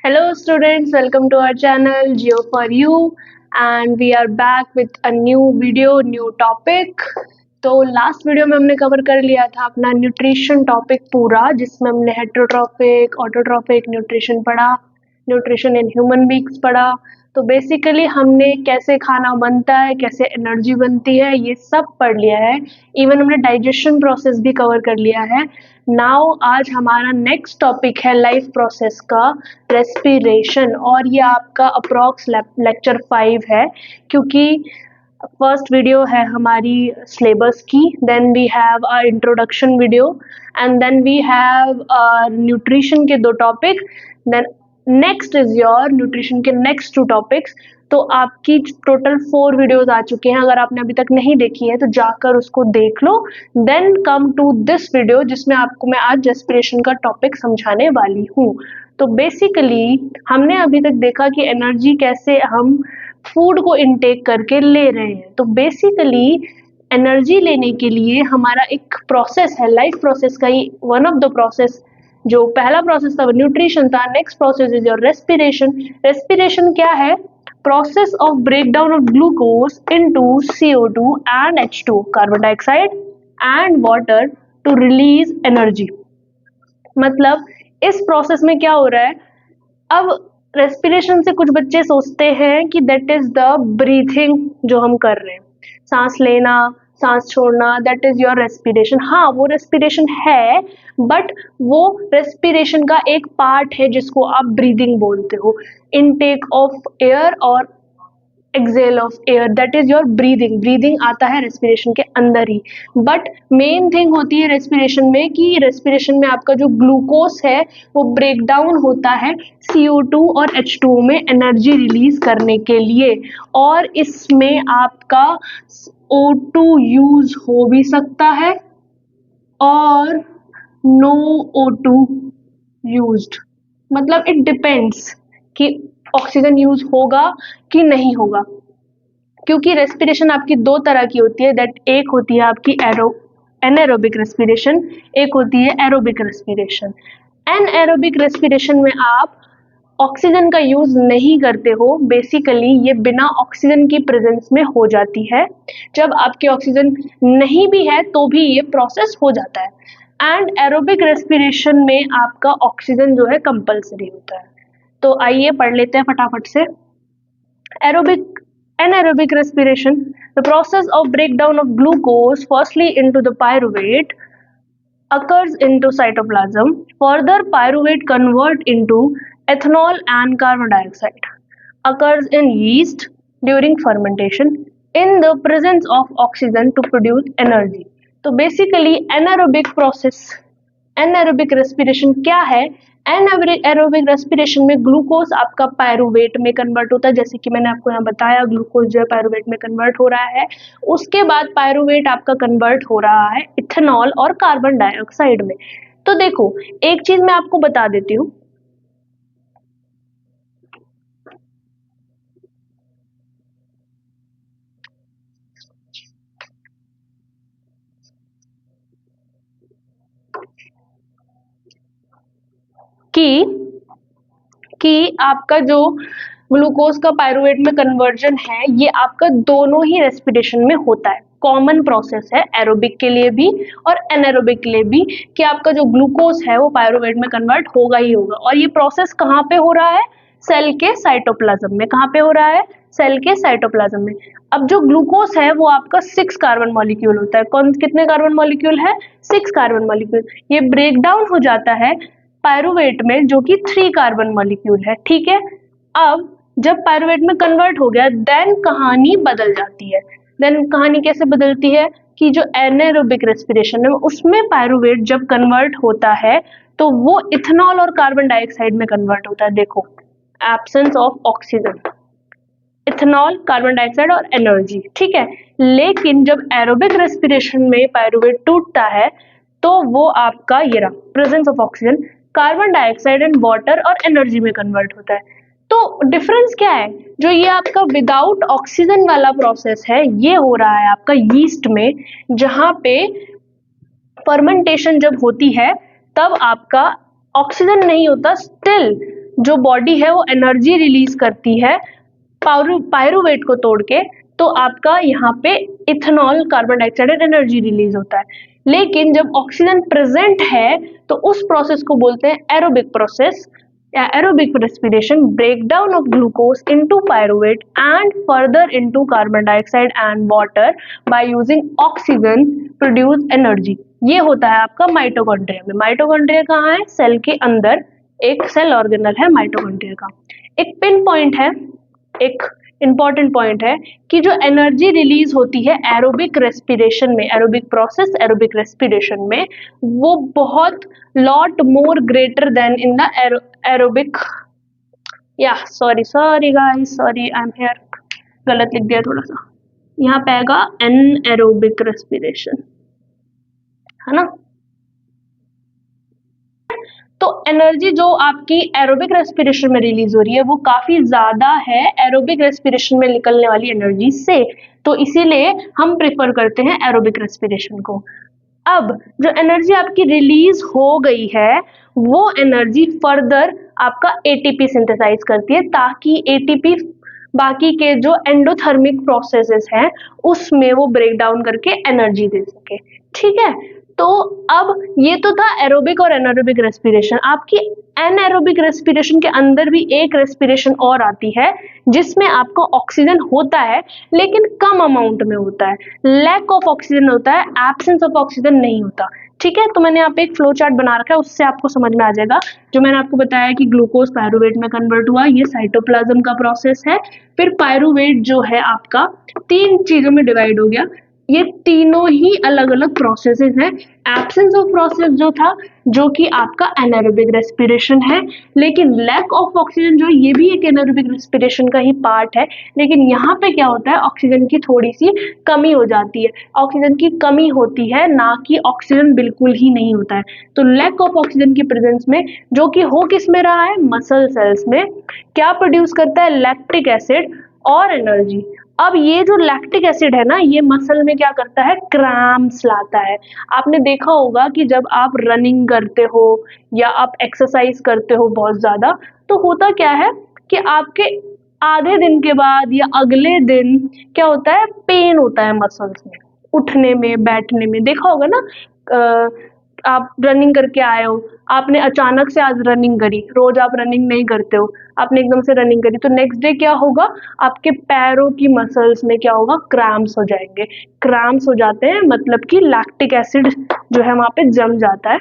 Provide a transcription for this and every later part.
Hello students, welcome to our channel Geo for You and we are back with a new video, new topic। तो last video में हमने cover कर लिया था अपना nutrition topic पूरा, जिसमें हमने हेटेरोट्रॉफिक, ऑटोट्रॉफिक न्यूट्रिशन पढ़ा, न्यूट्रिशन इन ह्यूमन बींग्स पढ़ा। तो बेसिकली हमने कैसे खाना बनता है, कैसे एनर्जी बनती है, ये सब पढ़ लिया है। इवन हमने डाइजेशन प्रोसेस भी कवर कर लिया है। नाउ आज हमारा नेक्स्ट टॉपिक है लाइफ प्रोसेस का रेस्पिरेशन, और ये आपका अप्रॉक्स लेक्चर 5 है, क्योंकि फर्स्ट वीडियो है हमारी सिलेबस की, then we have a introduction video and then we have nutrition के 2 topic, then next is your nutrition के नेक्स्ट 2 टॉपिक्स। तो आपकी टोटल 4 वीडियोस आ चुके हैं। अगर आपने अभी तक नहीं देखी है तो जाकर उसको देख लो, then come to this video जिसमें आपको मैं आज रेस्पिरेशन का टॉपिक समझाने वाली हूँ। तो बेसिकली हमने अभी तक देखा कि एनर्जी कैसे हम फूड को इनटेक करके ले रहे हैं। तो बेसिकली एनर्जी लेने के लिए हमारा एक प्रोसेस है, लाइफ प्रोसेस का ही वन ऑफ द प्रोसेस। जो पहला प्रोसेस था वो न्यूट्रिशन था, next process is your respiration. Respiration क्या है? Process of breakdown of glucose into CO2 and H2 carbon dioxide and water to release energy. मतलब इस प्रोसेस में क्या हो रहा है, अब रेस्पिरेशन से कुछ बच्चे सोचते हैं कि दैट इज द ब्रीथिंग जो हम कर रहे हैं, सांस लेना सांस छोड़ना, दैट इज योर रेस्पिरेशन। हाँ, वो रेस्पिरेशन है, बट वो रेस्पिरेशन का एक पार्ट है जिसको आप ब्रीदिंग बोलते हो। इनटेक ऑफ एयर और exhale of air, that is your breathing. Breathing आता है रेस्पिरेशन के अंदर ही, बट मेन थिंग होती है रेस्पिरेशन में कि रेस्पिरेशन में आपका जो ग्लूकोज है वो ब्रेक डाउन होता है CO2 और H2O में एनर्जी रिलीज करने के लिए, और इसमें आपका O2 यूज हो भी सकता है और नो O2 यूज्ड। मतलब इट डिपेंड्स कि ऑक्सीजन यूज होगा कि नहीं होगा, क्योंकि रेस्पिरेशन आपकी 2 तरह की होती है। दैट एक होती है आपकी एनारोबिक रेस्पिरेशन, एक होती है एरोबिक रेस्पिरेशन। एनारोबिक रेस्पिरेशन में आप ऑक्सीजन का यूज नहीं करते हो। बेसिकली ये बिना ऑक्सीजन की प्रेजेंस में हो जाती है। जब आपकी ऑक्सीजन नहीं भी है तो भी ये प्रोसेस हो जाता है। एंड एरोबिक रेस्पिरेशन में आपका ऑक्सीजन जो है कंपल्सरी होता है। तो आइए पढ़ लेते हैं फटाफट से। Aerobic anaerobic respiration, the process of breakdown of glucose firstly into the pyruvate occurs into cytoplasm. Further, pyruvate convert into ethanol and carbon dioxide. Occurs in yeast during fermentation in the presence of oxygen to produce energy. तो basically anaerobic process, anaerobic respiration क्या है? Anaerobic respiration में glucose आपका pyruvate में convert होता है, जैसे कि मैंने आपको यहाँ बताया ग्लूकोज जो है पायरुवेट में कन्वर्ट हो रहा है। उसके बाद पायरुवेट आपका कन्वर्ट हो रहा है इथेनॉल और कार्बन डाइऑक्साइड में। तो देखो, एक चीज मैं आपको बता देती हूँ, कि आपका जो ग्लूकोज का पायरुवेट में कन्वर्जन है ये आपका दोनों ही रेस्पिरेशन में होता है। कॉमन प्रोसेस है एरोबिक के लिए भी और एनारोबिक के लिए भी, कि आपका जो ग्लूकोज है वो पायरुवेट में कन्वर्ट होगा ही होगा। और ये प्रोसेस कहाँ पे हो रहा है? सेल के साइटोप्लाज्म में। कहाँ पे हो रहा है? सेल के साइटोप्लाज्म में। अब जो ग्लूकोज है वो आपका 6 कार्बन मॉलिक्यूल होता है। कौन कितने कार्बन मॉलिक्यूल है? 6 कार्बन मॉलिक्यूल। ये ब्रेक डाउन हो जाता है पायरुवेट में जो कि 3 कार्बन मॉलिक्यूल है। ठीक है, अब जब पायरुवेट में कन्वर्ट हो गया देन कहानी बदल जाती है। देन कहानी कैसे बदलती है कि जो एनारोबिक रेस्पिरेशन है उसमें पायरुवेट जब कन्वर्ट होता है तो वो इथेनॉल और कार्बन डाइऑक्साइड में कन्वर्ट होता है। देखो, absence of oxygen, ethanol, carbon dioxide और एनर्जी। ठीक है, लेकिन जब एरोबिक रेस्पिरेशन में पायरुवेट टूटता है तो वो आपका ये रहा presence of oxygen, carbon dioxide and water और एनर्जी में कन्वर्ट होता है। तो डिफरेंस क्या है? जो ये आपका विदाउट ऑक्सीजन वाला प्रोसेस है ये हो रहा है आपका यीस्ट में, जहां पे फर्मेंटेशन जब होती है तब आपका ऑक्सीजन नहीं होता, स्टिल जो बॉडी है वो एनर्जी रिलीज करती है पायरुवेट को तोड़ के, तो आपका यहाँ पे इथेनॉल, कार्बन डाइऑक्साइड और एनर्जी रिलीज होता है। लेकिन जब ऑक्सीजन प्रेजेंट है तो उस प्रोसेस को बोलते हैं एरोबिक प्रोसेस या aerobic respiration, breakdown of glucose into pyruvate and further into carbon dioxide and water by using oxygen produce energy. ये होता है आपका माइटोकॉन्ड्रिया में। माइटोकॉन्ड्रिया कहाँ है? सेल के अंदर एक सेल ऑर्गेनल है माइटोकॉन्ड्रिया का। एक पिन पॉइंट है, एक इंपॉर्टेंट पॉइंट है कि जो एनर्जी रिलीज होती है एरोबिक रेस्पिरेशन में, एरोबिक प्रोसेस, एरोबिक रेस्पिरेशन में, वो बहुत lot more greater than in the aerobic, या sorry guys, sorry I am here, गलत लिख दिया थोड़ा सा, यहाँ पे आएगा एनएरोबिक रेस्पिरेशन, है ना। तो एनर्जी जो आपकी एरोबिक रेस्पिरेशन में रिलीज हो रही है वो काफी ज्यादा है एरोबिक रेस्पिरेशन में निकलने वाली एनर्जी से, तो इसीलिए हम प्रेफर करते हैं एरोबिक रेस्पिरेशन को। अब जो एनर्जी आपकी रिलीज हो गई है वो एनर्जी फर्दर आपका एटीपी सिंथेसाइज करती है, ताकि एटीपी बाकी के जो एंडोथर्मिक प्रोसेसेस हैं उसमें वो ब्रेक डाउन करके एनर्जी दे सके। ठीक है, तो अब ये तो था एरोबिक और एनारोबिक रेस्पिरेशन। आपकी एनएरोबिक रेस्पिरेशन के अंदर भी एक रेस्पिरेशन और आती है जिसमें आपको ऑक्सीजन होता है लेकिन कम अमाउंट में होता है, लैक ऑफ ऑक्सीजन होता है, एब्सेंस ऑफ ऑक्सीजन नहीं होता। ठीक है, तो मैंने यहाँ पे एक फ्लो चार्ट बना रखा है, उससे आपको समझ में आ जाएगा। जो मैंने आपको बताया कि ग्लूकोज पायरुवेट में कन्वर्ट हुआ, ये साइटोप्लाज्म का प्रोसेस है। फिर पायरुवेट जो है आपका 3 चीजों में डिवाइड हो गया। ये तीनों ही अलग अलग प्रोसेसेस हैं। एब्सेंस ऑफ प्रोसेस जो था, जो कि आपका एनारोबिक रेस्पिरेशन है, लेकिन लैक ऑफ ऑक्सीजन जो ये भी एक एनारोबिक रेस्पिरेशन का ही पार्ट है, लेकिन यहाँ पे क्या होता है, ऑक्सीजन की थोड़ी सी कमी हो जाती है। ऑक्सीजन की कमी होती है, ना कि ऑक्सीजन बिल्कुल ही नहीं होता है। तो लैक ऑफ ऑक्सीजन की प्रेजेंस में, जो कि हो किस में रहा है, मसल सेल्स में, क्या प्रोड्यूस करता है, लैक्टिक एसिड और एनर्जी। अब ये जो लैक्टिक एसिड है ना, ये मसल में क्या करता है, क्रैम्प्स लाता है। आपने देखा होगा कि जब आप रनिंग करते हो या आप एक्सरसाइज करते हो बहुत ज्यादा, तो होता क्या है कि आपके आधे दिन के बाद या अगले दिन क्या होता है, पेन होता है मसल्स में, उठने में, बैठने में। देखा होगा ना, आप रनिंग करके आए हो, आपने अचानक से आज रनिंग करी, रोज आप रनिंग नहीं करते हो, आपने एकदम से रनिंग करी, तो नेक्स्ट डे क्या होगा, आपके पैरों की मसल्स में क्या होगा, क्रैम्प्स हो जाएंगे। क्रैम्प्स हो जाते हैं मतलब कि लैक्टिक एसिड जो है वहां पे जम जाता है,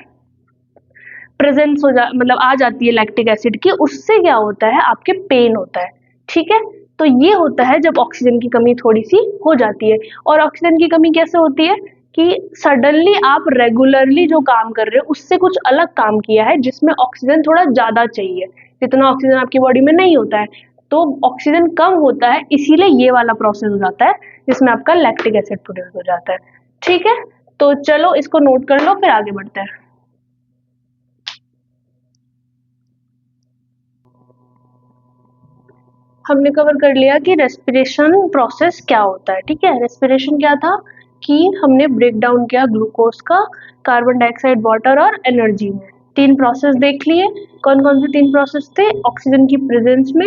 प्रेजेंस हो जा मतलब आ जाती है लैक्टिक एसिड की। उससे क्या होता है, आपके पेन होता है। ठीक है, तो ये होता है जब ऑक्सीजन की कमी थोड़ी सी हो जाती है। और ऑक्सीजन की कमी कैसे होती है कि सडनली आप रेगुलरली जो काम कर रहे हो उससे कुछ अलग काम किया है जिसमें ऑक्सीजन थोड़ा ज्यादा चाहिए, जितना ऑक्सीजन आपकी बॉडी में नहीं होता है, तो ऑक्सीजन कम होता है, इसीलिए ये वाला प्रोसेस हो जाता है जिसमें आपका लैक्टिक एसिड प्रोड्यूस हो जाता है। ठीक है, तो चलो इसको नोट कर लो, फिर आगे बढ़ते हैं। हमने कवर कर लिया कि रेस्पिरेशन प्रोसेस क्या होता है। ठीक है, रेस्पिरेशन क्या था कि हमने ब्रेक डाउन किया ग्लूकोज का कार्बन डाइऑक्साइड, वाटर और एनर्जी में। 3 प्रोसेस देख लिए। कौन कौन से 3 प्रोसेस थे, ऑक्सीजन की प्रेजेंस में,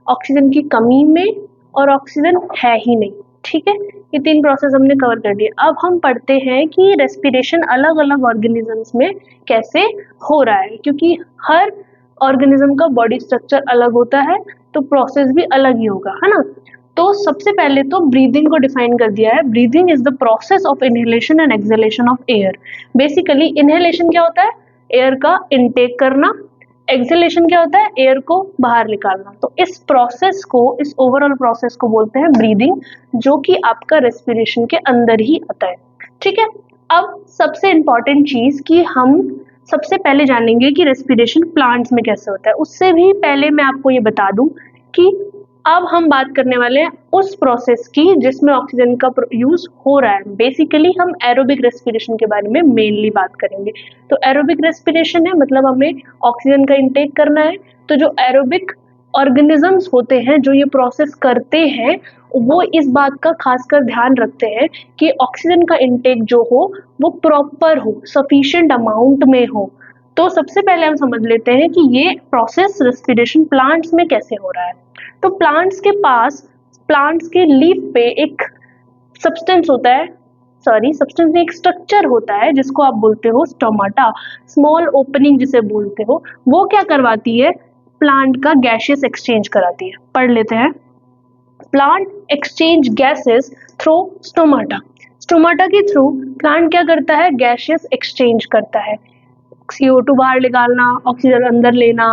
ऑक्सीजन की कमी में, और ऑक्सीजन है ही नहीं। ठीक है, ये 3 प्रोसेस हमने कवर कर दिए। अब हम पढ़ते हैं कि रेस्पिरेशन अलग अलग ऑर्गेनिजम्स में कैसे हो रहा है, क्योंकि हर ऑर्गेनिज्म का बॉडी स्ट्रक्चर अलग होता है, तो प्रोसेस भी अलग ही होगा, है ना। तो सबसे पहले तो ब्रीदिंग को डिफाइन कर दिया है। Breathing is the process of inhalation and exhalation of air. Basically inhalation क्या होता है, एयर का इनटेक करना, एक्सहेलेशन क्या होता है, एयर को बाहर निकालना। तो इस प्रोसेस को, इस ओवरऑल प्रोसेस को बोलते हैं ब्रीदिंग, जो कि आपका रेस्पिरेशन के अंदर ही आता है। ठीक है, अब सबसे इंपॉर्टेंट चीज कि हम सबसे पहले जानेंगे कि रेस्पिरेशन प्लांट्स में कैसे होता है। उससे भी पहले मैं आपको ये बता दूं कि अब हम बात करने वाले हैं उस प्रोसेस की जिसमें ऑक्सीजन का यूज हो रहा है। बेसिकली हम एरोबिक रेस्पिरेशन के बारे में मेनली बात करेंगे। तो एरोबिक रेस्पिरेशन है मतलब हमें ऑक्सीजन का इंटेक करना है। तो जो एरोबिक ऑर्गेनिजम्स होते हैं जो ये प्रोसेस करते हैं, वो इस बात का खासकर ध्यान रखते हैं कि ऑक्सीजन का इंटेक जो हो वो प्रॉपर हो, सफिशिएंट अमाउंट में हो। तो सबसे पहले हम समझ लेते हैं कि ये प्रोसेस रेस्पिरेशन प्लांट्स में कैसे हो रहा है। तो प्लांट्स के पास, प्लांट्स के लीफ पे एक सब्सटेंस होता है, सब्सटेंस में एक स्ट्रक्चर होता है जिसको आप बोलते हो स्टोमाटा, स्मॉल ओपनिंग जिसे बोलते हो। वो क्या करवाती है, प्लांट का गैसियस एक्सचेंज कराती है। पढ़ लेते हैं। Plant exchange gases through stomata. Stomata के थ्रू प्लांट क्या करता है, गैसियस एक्सचेंज करता है। CO2 बाहर निकालना, ऑक्सीजन अंदर लेना,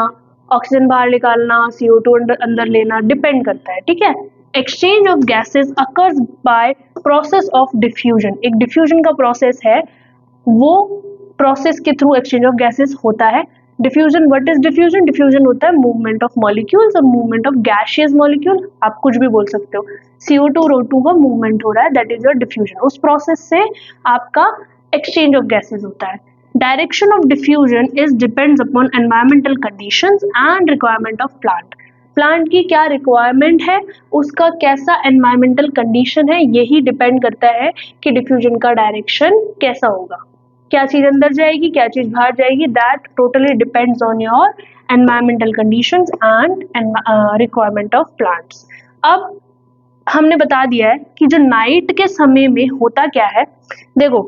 ऑक्सीजन बाहर निकालना, CO2 अंदर लेना, डिपेंड करता है। ठीक है। Exchange of gases occurs by process of diffusion. एक डिफ्यूजन का प्रोसेस है, वो प्रोसेस के थ्रू एक्सचेंज ऑफ गैसेस होता है। Diffusion, what is diffusion? Diffusion होता है मूवमेंट ऑफ मॉलिक्यूल्स और मूवमेंट ऑफ गैसियस मॉलिक्यूल, आप कुछ भी बोल सकते हो। CO2 और O2 का मूवमेंट हो रहा है, दैट इज योर डिफ्यूजन। उस प्रोसेस से आपका एक्सचेंज ऑफ गैसेस होता है। Direction of diffusion is depends upon environmental conditions and requirement of plant. Plant की क्या रिक्वायरमेंट है, उसका कैसा एनवायरमेंटल कंडीशन है, यही डिपेंड करता है कि डिफ्यूजन का डायरेक्शन कैसा होगा। क्या चीज अंदर जाएगी, क्या चीज बाहर जाएगी, that totally depends on your environmental conditions and requirement of plants. अब हमने बता दिया है कि जो नाइट के समय में होता क्या है। देखो,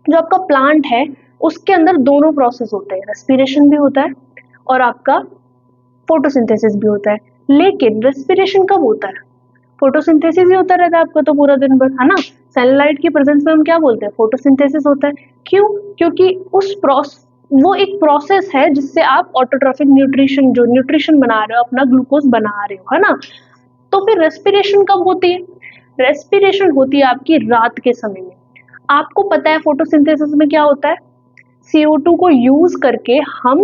जो आपका प्लांट है उसके अंदर दोनों प्रोसेस होते हैं, रेस्पिरेशन भी होता है और आपका फोटोसिंथेसिस भी होता है। लेकिन रेस्पिरेशन कब होता है? फोटोसिंथेसिस ही होता रहता है आपका तो पूरा दिन भर, है ना। सनलाइट की प्रेजेंस में हम क्या बोलते हैं, फोटोसिंथेसिस होता है। क्यों? क्योंकि वो एक प्रोसेस है जिससे आप ऑटोट्रॉफिक न्यूट्रिशन, जो न्यूट्रिशन बना रहे हो, अपना ग्लूकोज बना रहे हो, है ना। तो फिर रेस्पिरेशन कब होती है? रेस्पिरेशन होती है आपकी रात के समय में। आपको पता है फोटोसिंथेसिस में क्या होता है, CO2 को यूज करके हम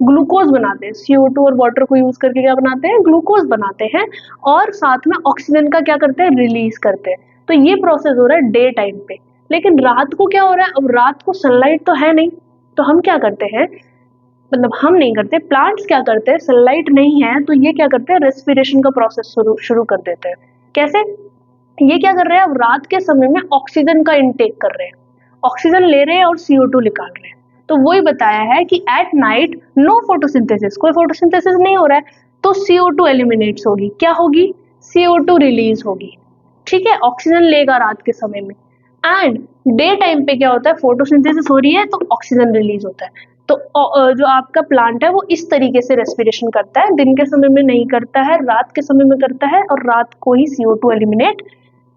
ग्लूकोज बनाते हैं। CO2 और वाटर को यूज करके क्या बनाते हैं, ग्लूकोज बनाते हैं, और साथ में ऑक्सीजन का क्या करते हैं, रिलीज करते हैं। तो ये प्रोसेस हो रहा है डे टाइम पे। लेकिन रात को क्या हो रहा है, अब रात को सनलाइट तो है नहीं, तो हम क्या करते हैं, मतलब हम नहीं करते, प्लांट्स क्या करते हैं, सनलाइट नहीं है तो ये क्या करते हैं, रेस्पिरेशन का प्रोसेस शुरू कर देते हैं। कैसे? ये क्या कर रहे हैं, अब रात के समय में ऑक्सीजन का इनटेक कर रहे हैं, ऑक्सीजन ले रहे हैं और CO2 निकाल रहे हैं। तो वही बताया है कि एट नाइट नो फोटोसिंथेसिस, कोई फोटोसिंथेसिस नहीं हो रहा है, तो CO2 एलिमिनेट्स होगी। क्या होगी? CO2 रिलीज होगी। ठीक है, ऑक्सीजन लेगा रात के समय में। एंड डे टाइम पे क्या होता है, फोटोसिंथेसिस हो रही है तो ऑक्सीजन रिलीज होता है। तो जो आपका प्लांट है वो इस तरीके से रेस्पिरेशन करता है, दिन के समय में नहीं करता है, रात के समय में करता है, और रात को ही CO2 एलिमिनेट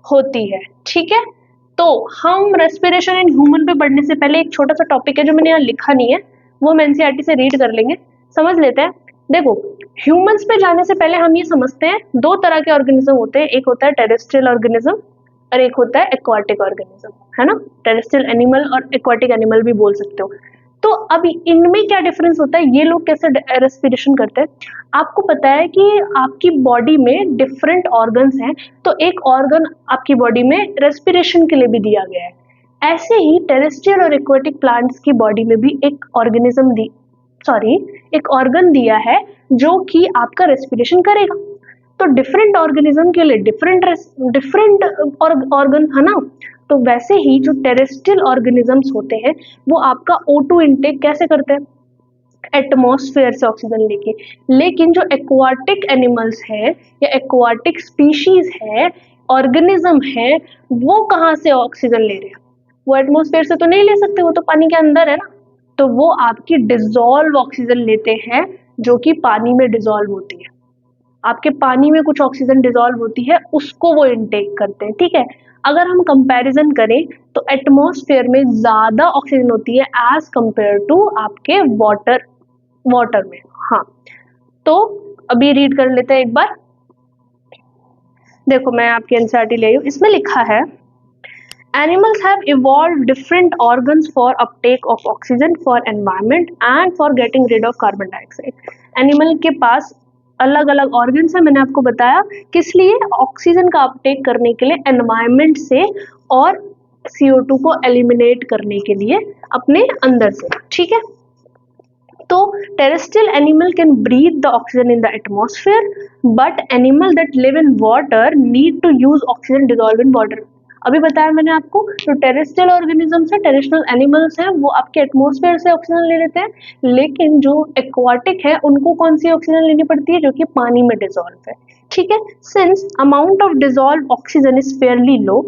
होती है। ठीक है। तो हम रेस्पिरेशन इन ह्यूमन पे बढ़ने से पहले एक छोटा सा टॉपिक है जो मैंने यहाँ लिखा नहीं है, वो हम NCERT से रीड कर लेंगे, समझ लेते हैं। देखो, ह्यूमंस पे जाने से पहले हम ये समझते हैं दो तरह के ऑर्गेनिज्म होते हैं, एक होता है टेरेस्ट्रियल ऑर्गेनिज्म और एक होता है एक्वाटिक ऑर्गेनिज्म, है ना। टेरेस्ट्रियल एनिमल और एक्वाटिक एनिमल भी बोल सकते हो। तो अब इनमें क्या डिफरेंस होता है, ये लोग कैसे रेस्पिरेशन करते हैं। आपको पता है कि आपकी बॉडी में डिफरेंट ऑर्गन्स हैं, तो एक ऑर्गन आपकी बॉडी में रेस्पिरेशन के लिए भी दिया गया है। ऐसे ही टेरेस्ट्रियल और एक्वाटिक प्लांट्स की बॉडी में भी एक एक ऑर्गन दिया है जो कि आपका रेस्पिरेशन करेगा। तो डिफरेंट ऑर्गेनिज्म के लिए डिफरेंट ऑर्गन, है ना। तो वैसे ही जो टेरेस्ट्रियल ऑर्गेनिजम्स होते हैं वो आपका O2 इनटेक कैसे करते हैं, एटमॉस्फेयर से ऑक्सीजन लेके। लेकिन जो एक्वाटिक एनिमल्स है या एक्वाटिक स्पीशीज है, ऑर्गेनिज्म है, वो कहाँ से ऑक्सीजन ले रहे हैं, वो एटमॉस्फेयर से तो नहीं ले सकते, वो तो पानी के अंदर है ना। तो वो आपकी डिसॉल्व ऑक्सीजन लेते हैं जो कि पानी में डिसॉल्व होती है। आपके पानी में कुछ ऑक्सीजन डिसॉल्व होती है, उसको वो इनटेक करते हैं। ठीक है। अगर हम कंपैरिजन करें तो एटमॉस्फेयर में ज्यादा ऑक्सीजन होती है एज कंपेयर टू आपके वाटर में। हाँ, तो अभी रीड कर लेते हैं एक बार। देखो, मैं आपकी NCERT ले आई हूँ, इसमें लिखा है Animals have evolved different organs for uptake of oxygen for environment and for getting rid of carbon dioxide. Animal के पास अलग अलग ऑर्गन्स है, मैंने आपको बताया किस लिए, ऑक्सीजन का अपटेक करने के लिए एनवायरनमेंट से और CO2 को एलिमिनेट करने के लिए अपने अंदर से। ठीक है। तो terrestrial animal can breathe the oxygen in the atmosphere, but animal that live in water need to use oxygen dissolve in water. अभी बताया मैंने आपको। तो टेरेस्ट्रियल ऑर्गेनिजम्स है, टेरेस्ट्रियल एनिमल्स हैं, वो आपके एटमॉस्फेयर से ऑक्सीजन ले लेते हैं, लेकिन जो एक्वाटिक है उनको कौन सी ऑक्सीजन लेनी पड़ती है, जो कि पानी में डिजोल्व है। ठीक है, since amount of dissolve oxygen is fairly low,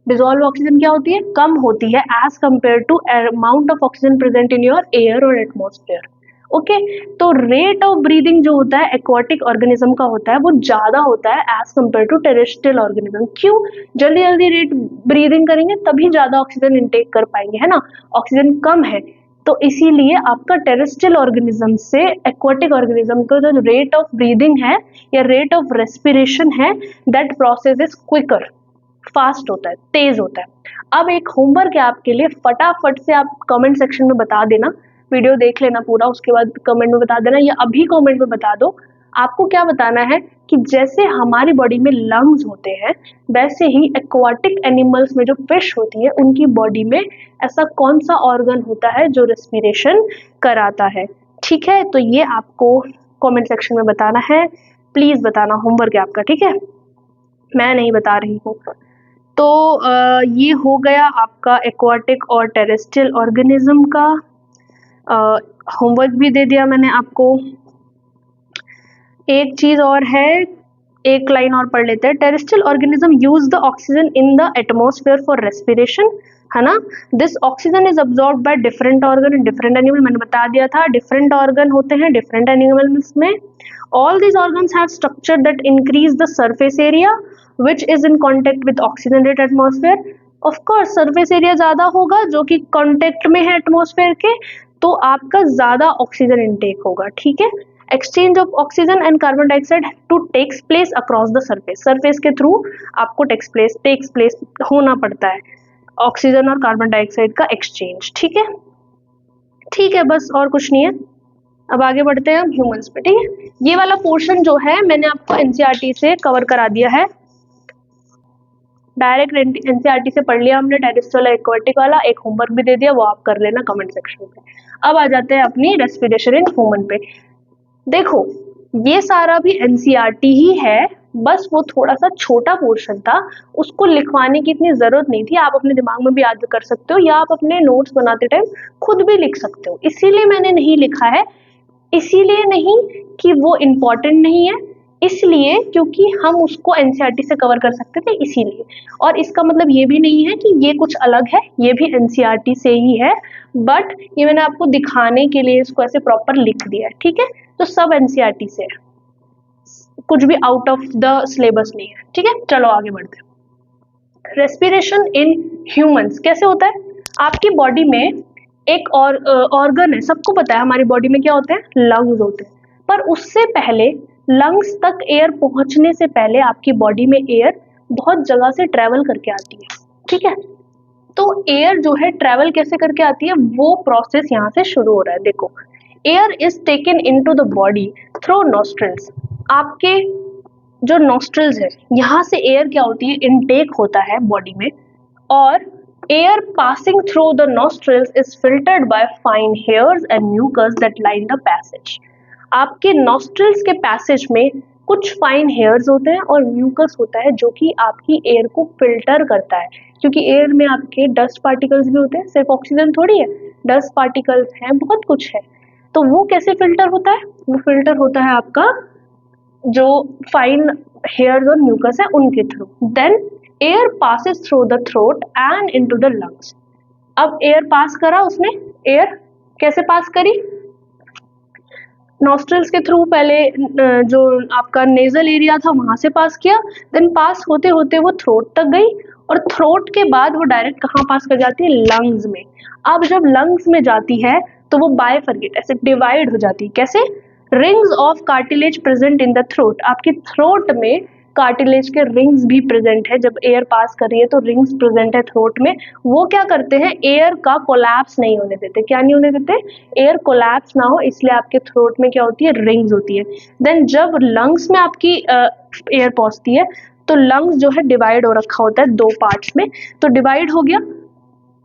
dissolve oxygen क्या होती है, कम होती है as compare to amount of oxygen present in your air और एटमॉस्फेयर। ओके, तो रेट ऑफ ब्रीदिंग जो होता है एक्वाटिक ऑर्गेनिज्म का होता है वो ज्यादा होता है as compare to terrestrial organism. क्यों? जल्दी जल्दी रेट ब्रीदिंग करेंगे तभी ज्यादा ऑक्सीजन इनटेक कर पाएंगे, है ना, ऑक्सीजन कम है, तो इसीलिए आपका टेरेस्ट्रियल ऑर्गेनिज्म से एक्वाटिक ऑर्गेनिज्म का जो रेट ऑफ ब्रीदिंग है या रेट ऑफ रेस्पिरेशन है, that process is quicker, fast होता है, तेज होता है। अब एक होमवर्क है आपके लिए, फटाफट से आप कमेंट सेक्शन में बता देना, वीडियो देख लेना पूरा, उसके बाद कमेंट में बता देना या अभी कमेंट में बता दो। आपको क्या बताना है कि जैसे हमारी बॉडी में लंग्स होते हैं, वैसे ही एक्वाटिक एनिमल्स में जो फिश होती है उनकी बॉडी में ऐसा कौन सा ऑर्गन होता है जो रेस्पिरेशन कराता है। ठीक है, तो ये आपको कमेंट सेक्शन में बताना है, प्लीज बताना, होमवर्क है आपका। ठीक है, मैं नहीं बता रही हूँ। तो ये हो गया आपका एक्वाटिक और टेरेस्ट्रियल ऑर्गेनिज्म का। होमवर्क भी दे दिया मैंने आपको। एक चीज और है, एक लाइन और पढ़ लेते हैं। Terrestrial organism use the oxygen in the atmosphere for respiration, है ना। This oxygen is absorb by different organ in different animal, मैंने बता दिया था, डिफरेंट ऑर्गन होते हैं डिफरेंट एनिमल्स में। All these organs have structure that increase the surface area which is in contact with oxygen rich atmosphere। of course surface area ज्यादा होगा जो कि कांटेक्ट में है एटमॉस्फेयर के, तो आपका ज्यादा ऑक्सीजन इनटेक होगा। ठीक है, exchange of oxygen and carbon dioxide to takes place across the surface, surface के थ्रू आपको टेक्स प्लेस होना पड़ता है ऑक्सीजन और कार्बन डाइऑक्साइड का एक्सचेंज। ठीक है, ठीक है, बस और कुछ नहीं है। अब आगे बढ़ते हैं हम ह्यूमंस पे। ठीक है, ये वाला पोर्शन जो है मैंने आपको एनसीईआरटी से कवर करा दिया है, डायरेक्ट एनसीईआरटी से पढ़ लिया हमने, टेरेस्ट्रियल एक्वाटिक वाला, एक होमवर्क भी दे दिया, वो आप कर लेना कमेंट सेक्शन पे। अब आ जाते हैं अपनी रेस्पिरेशन इन ह्यूमन पे। देखो ये सारा भी एनसीईआरटी ही है, बस वो थोड़ा सा छोटा पोर्शन था, उसको लिखवाने की इतनी जरूरत नहीं थी, आप अपने दिमाग में भी याद कर सकते हो या आप अपने नोट्स बनाते टाइम खुद भी लिख सकते हो, इसीलिए मैंने नहीं लिखा है। इसीलिए नहीं कि वो इम्पोर्टेंट नहीं है, इसलिए क्योंकि हम उसको एनसीईआरटी से कवर कर सकते थे इसीलिए। और इसका मतलब ये भी नहीं है कि ये कुछ अलग है, ये भी एनसीईआरटी से ही है, बट ये मैंने आपको दिखाने के लिए इसको ऐसे प्रॉपर लिख दिया है। ठीक है, तो सब एनसीईआरटी से है, कुछ भी आउट ऑफ द सिलेबस नहीं है। ठीक है, चलो आगे बढ़ते हैं। रेस्पिरेशन इन ह्यूमंस कैसे होता है? आपकी बॉडी में एक और ऑर्गन है, सबको पता है हमारी बॉडी में क्या होते हैं, लंग्स होते हैं, पर उससे पहले लंग्स तक एयर पहुंचने से पहले आपकी बॉडी में एयर बहुत जगह से ट्रेवल करके आती है। ठीक है, तो एयर जो है ट्रेवल कैसे करके आती है, वो प्रोसेस यहाँ से शुरू हो रहा है। देखो, air is taken into the body through nostrils. आपके जो नॉस्ट्रल्स है, यहाँ से एयर क्या होती है, इनटेक होता है बॉडी में, और air passing through the nostrils is filtered by fine hairs and mucus that line the passage। आपके nostrils के passage में कुछ फाइन हेयर्स होते हैं और म्यूकस होता है जो कि आपकी एयर को फिल्टर करता है, क्योंकि एयर में आपके डस्ट पार्टिकल्स भी होते हैं, सिर्फ ऑक्सीजन थोड़ी है, डस्ट पार्टिकल्स हैं, बहुत कुछ है। तो वो कैसे फिल्टर होता है, वो फिल्टर होता है आपका जो फाइन हेयर्स और म्यूकस है उनके थ्रू। Then air passes through the throat and into the lungs. अब एयर पास करा उसने, एयर कैसे पास करी, नॉस्ट्रल्स के थ्रू, पहले जो आपका नेजल एरिया था वहां से पास किया, देन पास होते होते वो थ्रोट तक गई, और थ्रोट के बाद वो डायरेक्ट कहाँ पास कर जाती है, लंग्स में। अब जब लंग्स में जाती है तो वो बायफरगेट, ऐसे डिवाइड हो जाती है। कैसे? Rings of cartilage present in the throat. आपकी थ्रोट में कार्टिलेज के रिंग्स भी प्रेजेंट है, जब एयर पास कर रही है तो रिंग्स प्रेजेंट है थ्रोट में। वो क्या करते हैं, एयर का कोलैप्स नहीं होने देते। क्या नहीं होने देते, एयर कोलैप्स ना हो, इसलिए आपके थ्रोट में क्या होती है, रिंग्स होती है। देन जब लंग्स में आपकी एयर पहुंचती है तो लंग्स जो है डिवाइड हो रखा होता है दो पार्ट्स में, तो डिवाइड हो गया,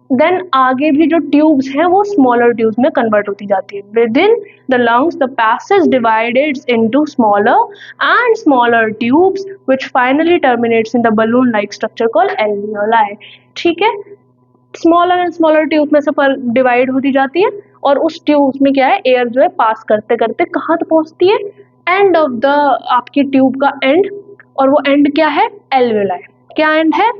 देन आगे भी जो ट्यूब्स हैं वो स्मॉलर ट्यूब्स में कन्वर्ट होती जाती है। With in the lungs the passage divided into smaller and smaller tubes which finally terminates in the balloon like structure called alveoli. ठीक है, स्मॉलर एंड स्मॉलर ट्यूब में से डिवाइड होती जाती है और उस ट्यूब में क्या है, एयर जो है पास करते करते कहाँ तक पहुंचती है, एंड ऑफ द आपकी ट्यूब का एंड, और वो एंड क्या है, एल्वियोलाई। क्या एंड है,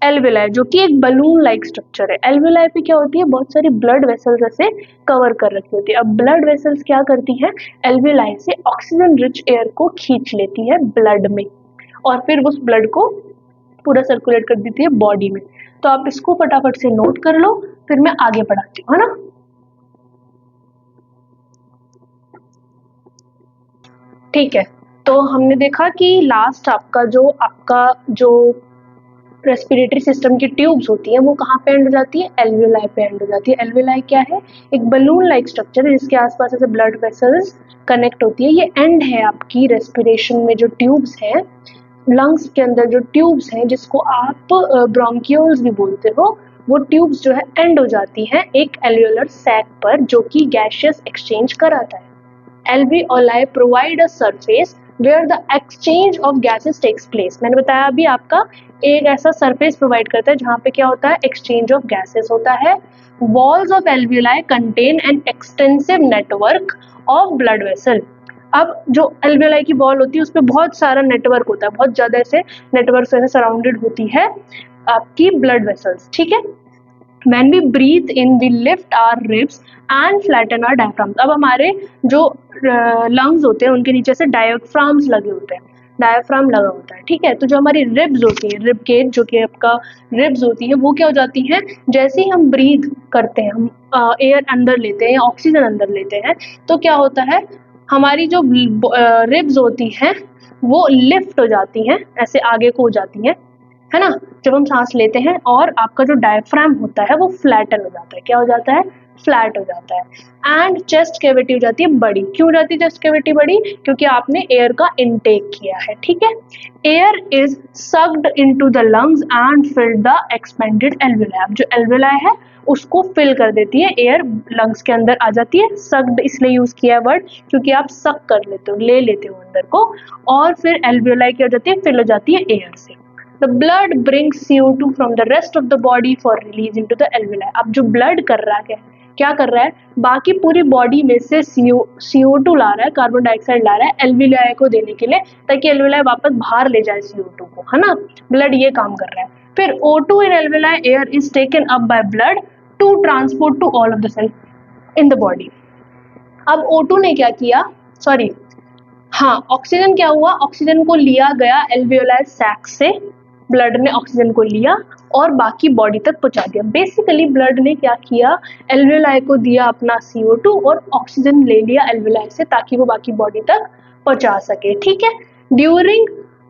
एल्वियोलाई, जो कि एक बलून लाइक स्ट्रक्चर है। एल्वियोलाई पे क्या होती है, बहुत सारी ब्लड वेसल्स ऐसे कवर कर रखी होती है। अब ब्लड वेसल्स क्या करती है, एल्वियोलाई से ऑक्सीजन रिच एयर को खींच लेती है ब्लड में और फिर उस ब्लड को पूरा सर्कुलेट कर देती है बॉडी में। तो आप इसको फटाफट से नोट कर लो, फिर मैं आगे बढ़ाती हूँ, है ना। ठीक है, तो हमने देखा कि लास्ट आपका जो रेस्पिरेटरी सिस्टम की ट्यूब्स होती हैं वो कहाँ पे एंड हो जाती है, एल्वियोलाई पे एंड हो जाती है। एल्वियोलाई क्या है, एक बलून लाइक स्ट्रक्चर है जिसके आसपास ऐसे ब्लड वेसल्स कनेक्ट होती है। ये एंड है आपकी रेस्पिरेशन में जो ट्यूब्स हैं, लंग्स के अंदर जो ट्यूब्स हैं जिसको आप ब्रोंकियोल्स भी बोलते हो, वो ट्यूब्स जो है एंड हो जाती हैं एक एल्वियोलर सैक पर जो कि गैसियस एक्सचेंज कराता है। Alveoli provide a surface where the exchange of gases takes place। मैंने बताया अभी आपका एक ऐसा सरफेस प्रोवाइड करता है जहाँ पे क्या होता है, एक्सचेंज ऑफ गैसेस होता है। Walls of alveoli contain an extensive network of blood vessel। अब जो एल्वियोलाई की वॉल होती है उसपे बहुत सारा नेटवर्क होता है, बहुत ज्यादा ऐसे नेटवर्क से सराउंडेड होती है आपकी ब्लड वेसल्स। ठीक है, when we breathe in we lift our ribs and flatten our diaphragm। अब हमारे जो लंग्स होते हैं उनके नीचे से डायफ्राम्स लगे होते हैं, डायफ्राम लगा होता है। ठीक है, तो जो हमारी रिब्स होती है, रिब केज जो कि आपका रिब्स होती है, वो क्या हो जाती है, जैसे ही हम ब्रीथ करते हैं, हम एयर अंदर लेते हैं या ऑक्सीजन अंदर लेते हैं, तो क्या होता है, हमारी जो रिब्स होती हैं वो लिफ्ट हो जाती हैं, ऐसे आगे को हो जाती हैं, है ना, जब हम सांस लेते हैं। और आपका जो डायफ्राम होता है वो फ्लैटन हो जाता है। क्या हो जाता है, फ्लैट हो जाता है। एंड चेस्ट कैविटी हो जाती है बड़ी। क्यों हो जाती है चेस्ट कैविटी बड़ी, क्योंकि आपने एयर का इनटेक किया है। ठीक है, air is sucked into the lungs and filled the expanded alveoli. अब जो एल्वियोलाई है उसको फिल कर देती है एयर, लंग्स के अंदर आ जाती है। सक्ड इसलिए यूज किया है वर्ड क्योंकि आप सक कर लेते हो, ले लेते हो अंदर को, और फिर एल्वियोलाई क्या हो जाती है, फिल हो जाती है एयर से। The blood brings CO2 from the rest of the body for release into the alveoli। अब जो ब्लड कर रहा है, क्या कर रहा है, बाकी पूरी बॉडी में से CO2 ला रहा है, कार्बन डाइऑक्साइड ला रहा है एल्वियोलाई को देने के लिए, ताकि एल्वियोलाई वापस बाहर ले जाए CO2 को, है ना। ब्लड ये काम कर रहा है। फिर O2 in alveoli air is taken up by blood to transport to all of the cell in the body। अब O2 ने क्या किया, सॉरी हाँ, ऑक्सीजन क्या हुआ, ऑक्सीजन को लिया गया एल्वियोलाई सैक से, ब्लड ने ऑक्सीजन को लिया और बाकी बॉडी तक पहुंचा दिया। बेसिकली ब्लड ने क्या किया, एल्वियोलाई को दिया अपना CO2 और ऑक्सीजन ले लिया एल्वियोलाई से ताकि वो बाकी बॉडी तक पहुंचा सके। ठीक है, ड्यूरिंग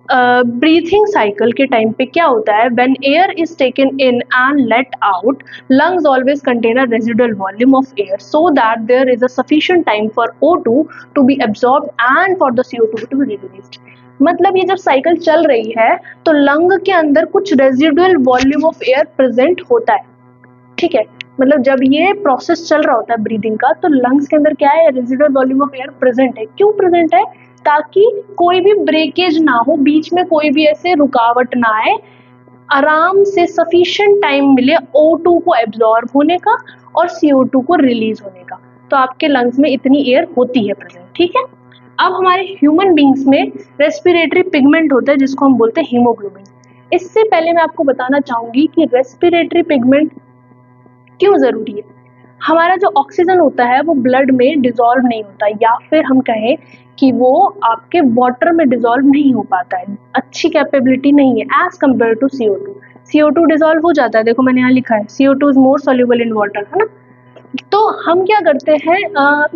ब्रीथिंग साइकिल के टाइम पे क्या होता है, when air is taken in and let out, lungs always contain a residual volume of air so that there is a sufficient time for O2 to be absorbed and for the CO2 to be released. मतलब ये जब cycle चल रही है तो lung के अंदर कुछ residual volume of air present होता है। ठीक है, मतलब जब ये प्रोसेस चल रहा होता है ब्रीदिंग का, तो लंग्स के अंदर क्या है, residual volume of air present है। क्यों प्रेजेंट है, ताकि कोई भी ब्रेकेज ना हो, बीच में कोई भी ऐसे रुकावट ना आए, आराम से सफिशिएंट टाइम मिले O2 को एब्जॉर्ब होने का और CO2 को रिलीज होने का। तो आपके लंग्स में इतनी एयर होती है प्रेजेंट। ठीक है, अब हमारे ह्यूमन बींग्स में रेस्पिरेटरी पिगमेंट होता है जिसको हम बोलते हैं हीमोग्लोबिन। इससे पहले मैं आपको बताना चाहूंगी कि रेस्पिरेटरी पिगमेंट क्यों जरूरी है। हमारा जो ऑक्सीजन होता है वो ब्लड में डिसॉल्व नहीं होता, या फिर हम कहें कि वो आपके वाटर में डिसॉल्व नहीं हो पाता है, अच्छी कैपेबिलिटी नहीं है as compare to CO2। CO2 dissolve हो जाता है, देखो मैंने यहाँ लिखा है CO2 is more soluble in water, है ना। तो हम क्या करते हैं,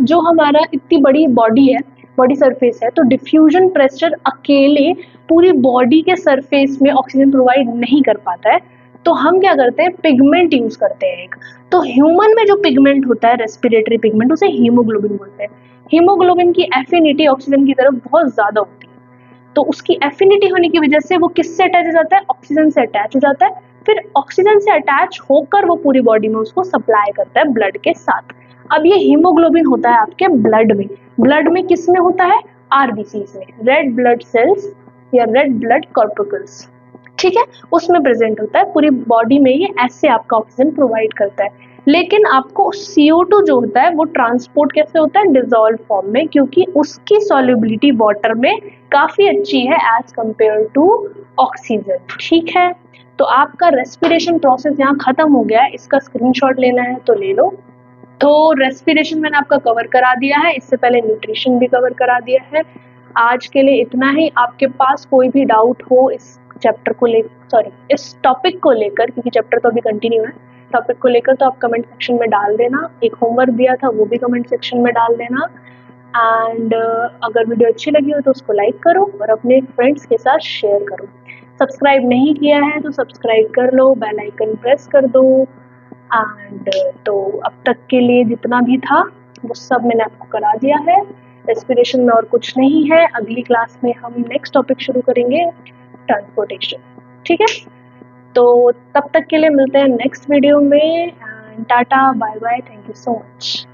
जो हमारा इतनी बड़ी बॉडी है, बॉडी सरफेस है, तो डिफ्यूजन प्रेशर अकेले पूरी बॉडी के सरफेस में ऑक्सीजन प्रोवाइड नहीं कर पाता है। तो हम क्या करते हैं, पिगमेंट यूज करते हैं एक। तो ह्यूमन में जो पिगमेंट होता है रेस्पिरेटरी पिगमेंट, उसे हीमोग्लोबिन बोलते हैं। हीमोग्लोबिन की एफिनिटी ऑक्सीजन की तरफ बहुत ज्यादा होती है, तो उसकी एफिनिटी होने की वजह से वो किससे अटैच हो जाता है, ऑक्सीजन से अटैच हो जाता है। फिर ऑक्सीजन से अटैच होकर वो पूरी बॉडी में उसको सप्लाई करता है ब्लड के साथ। अब ये हीमोग्लोबिन होता है आपके ब्लड में किस में होता है, आरबीसीज में, रेड ब्लड सेल्स या रेड ब्लड कॉर्पुकल्स, ठीक है, उसमें प्रेजेंट होता है पूरी बॉडी में, ये ऐसे आपका ऑक्सीजन प्रोवाइड करता है। लेकिन आपको CO2 जो होता है वो ट्रांसपोर्ट कैसे होता है, डिजोल्व फॉर्म में, क्योंकि उसकी सॉल्युबिलिटी वाटर में काफी अच्छी है एज कंपेयर टू ऑक्सीजन, ठीक है। तो आपका रेस्पिरेशन प्रोसेस यहाँ खत्म हो गया है, इसका स्क्रीनशॉट लेना है तो ले लो। तो रेस्पिरेशन मैंने आपका कवर करा दिया है, इससे पहले न्यूट्रिशन भी कवर करा दिया है। आज के लिए इतना ही। आपके पास कोई भी डाउट हो इस चैप्टर को इस टॉपिक को लेकर, क्योंकि चैप्टर तो अभी कंटिन्यू है, टॉपिक को लेकर, तो आप कमेंट सेक्शन में डाल देना। एक होमवर्क दिया था वो भी कमेंट सेक्शन में डाल देना। एंड अगर वीडियो अच्छी लगी हो तो उसको लाइक करो और अपने फ्रेंड्स के साथ शेयर करो। सब्सक्राइब नहीं किया है तो सब्सक्राइब कर लो, बेल आइकन प्रेस कर दो। एंड तो अब तक के लिए जितना भी था वो सब मैंने आपको करा दिया है। रेस्पिरेशन में और कुछ नहीं है। अगली क्लास में हम नेक्स्ट टॉपिक शुरू करेंगे, ट्रांसपोर्टेशन, ठीक है। तो तब तक के लिए मिलते हैं नेक्स्ट वीडियो में। And tata bye bye, thank you so much.